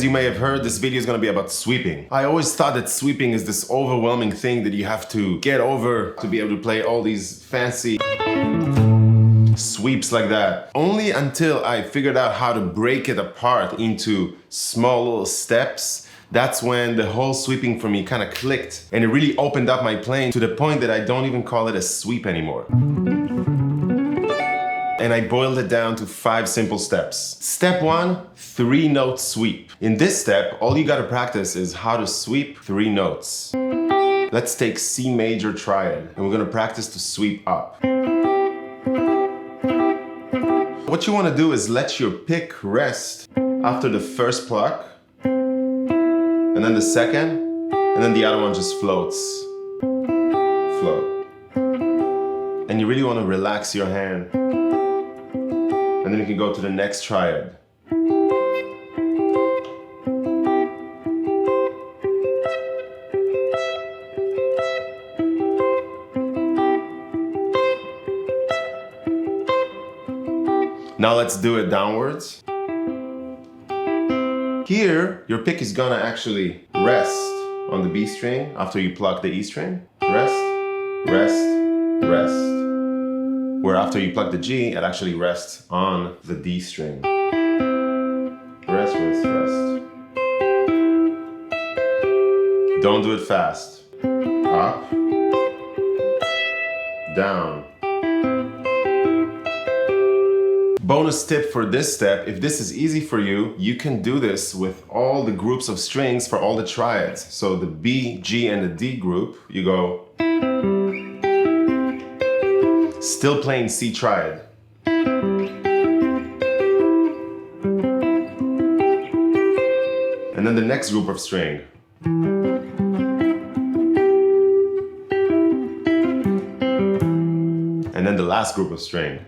As you may have heard, this video is gonna be about sweeping. I always thought that sweeping is this overwhelming thing that you have to get over to be able to play all these fancy sweeps like that. Only until I figured out how to break it apart into small little steps, that's when the whole sweeping for me kind of clicked, and it really opened up my playing to the point that I don't even call it a sweep anymore. And I boiled it down to 5 simple steps. Step 1, 3-note sweep. In this step, all you gotta practice is how to sweep 3 notes. Let's take C major triad, and we're gonna practice to sweep up. What you wanna do is let your pick rest after the first pluck, and then the second, and then the other one just floats. Float. And you really wanna relax your hand. And then you can go to the next triad. Now let's do it downwards. Here, your pick is gonna actually rest on the B string after you pluck the E string. Rest, rest, rest. Where after you pluck the G, it actually rests on the D string. Rest, rest, rest. Don't do it fast. Up, down. Bonus tip for this step, if this is easy for you, you can do this with all the groups of strings for all the triads. So the B, G, and the D group, you go still playing C triad. And then the next group of string. And then the last group of string.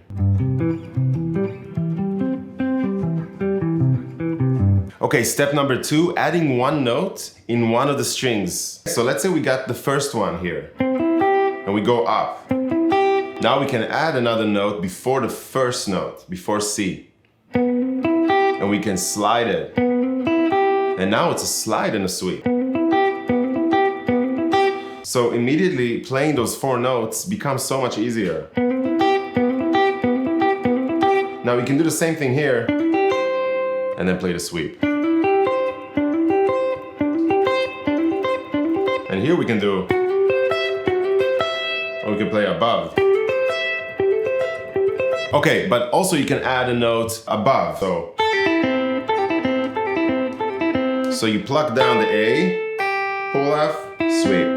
Okay, step number 2, adding 1 note in one of the strings. So let's say we got the first one here, and we go up. Now we can add another note before the first note, before C. And we can slide it. And now it's a slide and a sweep. So immediately playing those 4 notes becomes so much easier. Now we can do the same thing here, and then play the sweep. And here we can do, or we can play above. Okay, but also you can add a note above. So you pluck down the A, pull F, sweep.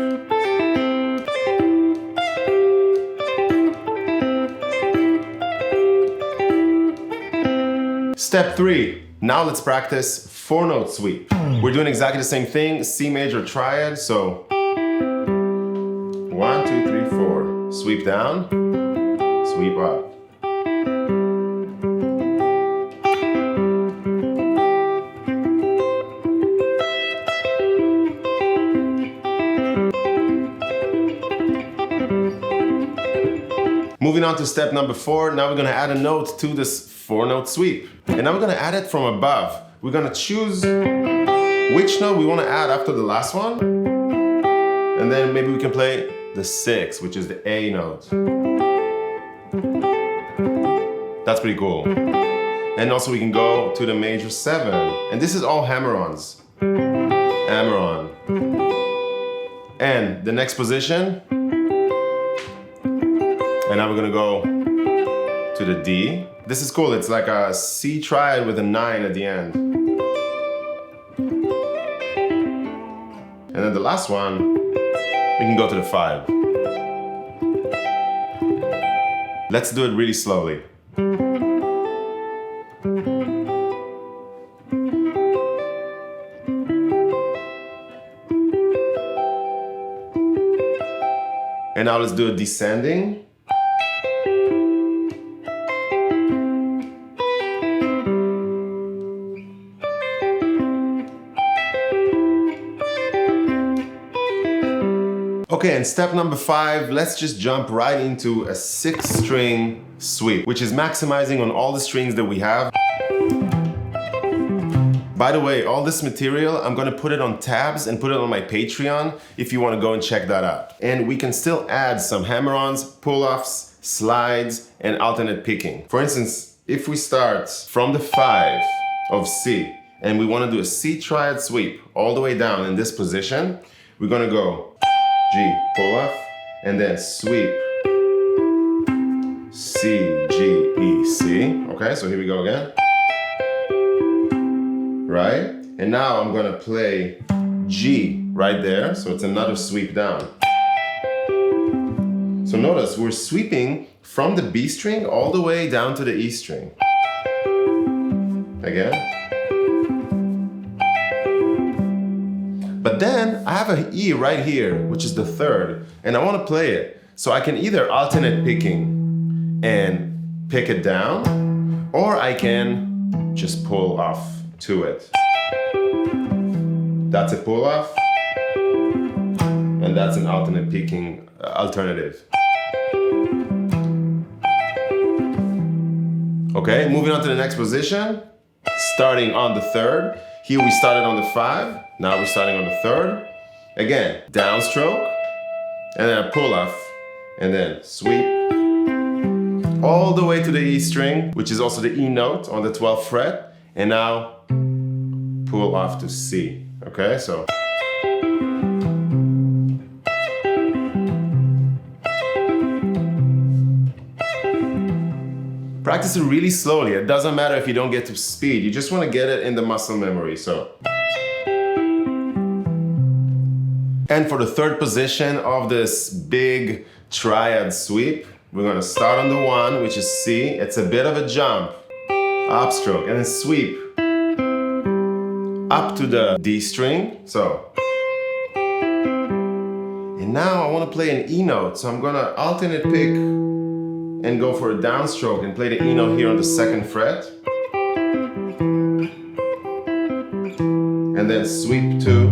Step 3, now let's practice 4-note sweep. We're doing exactly the same thing, C major triad, so 1, 2, 3, 4. Sweep down, sweep up. Moving on to step number 4, now we're gonna add a note to this 4-note sweep. And now we're gonna add it from above. We're gonna choose which note we wanna add after the last one. And then maybe we can play the 6, which is the A note. That's pretty cool. And also we can go to the major 7. And this is all hammer-ons. Hammer-on. And the next position. And now we're gonna go to the D. This is cool, it's like a C triad with a 9 at the end. And then the last one, we can go to the 5. Let's do it really slowly. And now let's do a descending. Okay, and step number 5, let's just jump right into a 6-string sweep, which is maximizing on all the strings that we have. By the way, all this material, I'm gonna put it on tabs and put it on my Patreon if you wanna go and check that out. And we can still add some hammer-ons, pull-offs, slides, and alternate picking. For instance, if we start from the 5 of C and we wanna do a C triad sweep all the way down in this position, we're gonna go G, pull-off, and then sweep, C, G, E, C. Okay, so here we go again. Right? And now I'm gonna play G right there, so it's another sweep down. So notice we're sweeping from the B string all the way down to the E string. Again. But then I have an E right here, which is the 3rd, and I wanna play it. So I can either alternate picking and pick it down, or I can just pull off to it. That's a pull off, and that's an alternate picking alternative. Okay, moving on to the next position, starting on the 3rd. Here we started on the 5, now we're starting on the 3rd. Again, downstroke, and then a pull off, and then sweep, all the way to the E string, which is also the E note on the 12th fret, and now pull off to C, okay? So. Practice it really slowly. It doesn't matter if you don't get to speed. You just want to get it in the muscle memory, so. And for the 3rd position of this big triad sweep, we're gonna start on the 1, which is C. It's a bit of a jump, upstroke, and then sweep up to the D string, so. And now I wanna play an E note, so I'm gonna alternate pick and go for a downstroke and play the E note here on the 2nd fret. And then sweep 2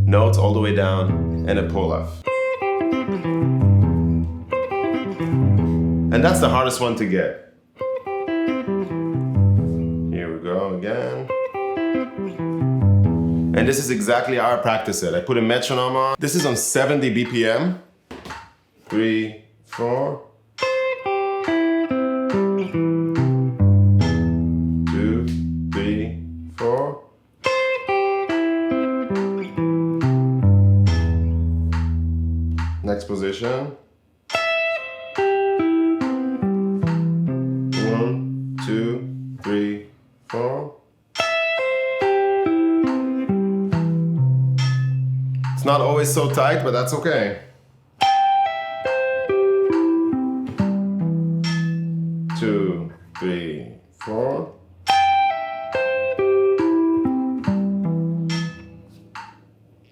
notes all the way down and a pull off. And that's the hardest one to get. Here we go again. And this is exactly how I practice it. I put a metronome on. This is on 70 BPM. 3, 4. 2, 3, 4. Next position. 1, 2, 3, 4. It's not always so tight, but that's okay. 2, 3, 4.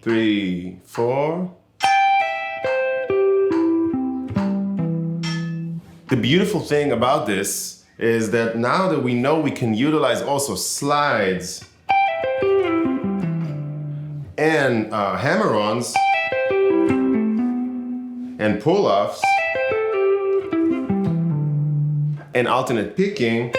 Three, 4. The beautiful thing about this is that now that we know we can utilize also slides and hammer-ons and pull-offs and alternate picking,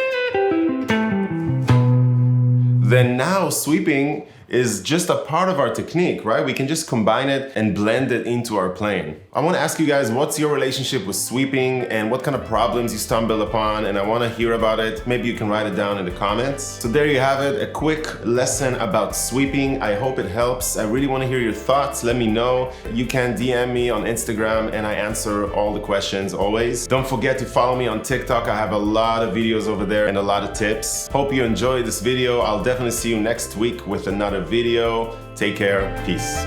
then now sweeping is just a part of our technique, right? We can just combine it and blend it into our playing. I want to ask you guys, what's your relationship with sweeping and what kind of problems you stumble upon, and I want to hear about it. Maybe you can write it down in the comments. So there you have it, a quick lesson about sweeping. I hope it helps. I really want to hear your thoughts. Let me know. You can DM me on Instagram and I answer all the questions always. Don't forget to follow me on TikTok. I have a lot of videos over there and a lot of tips. Hope you enjoyed this video. I'll definitely see you next week with another video. Take care. Peace.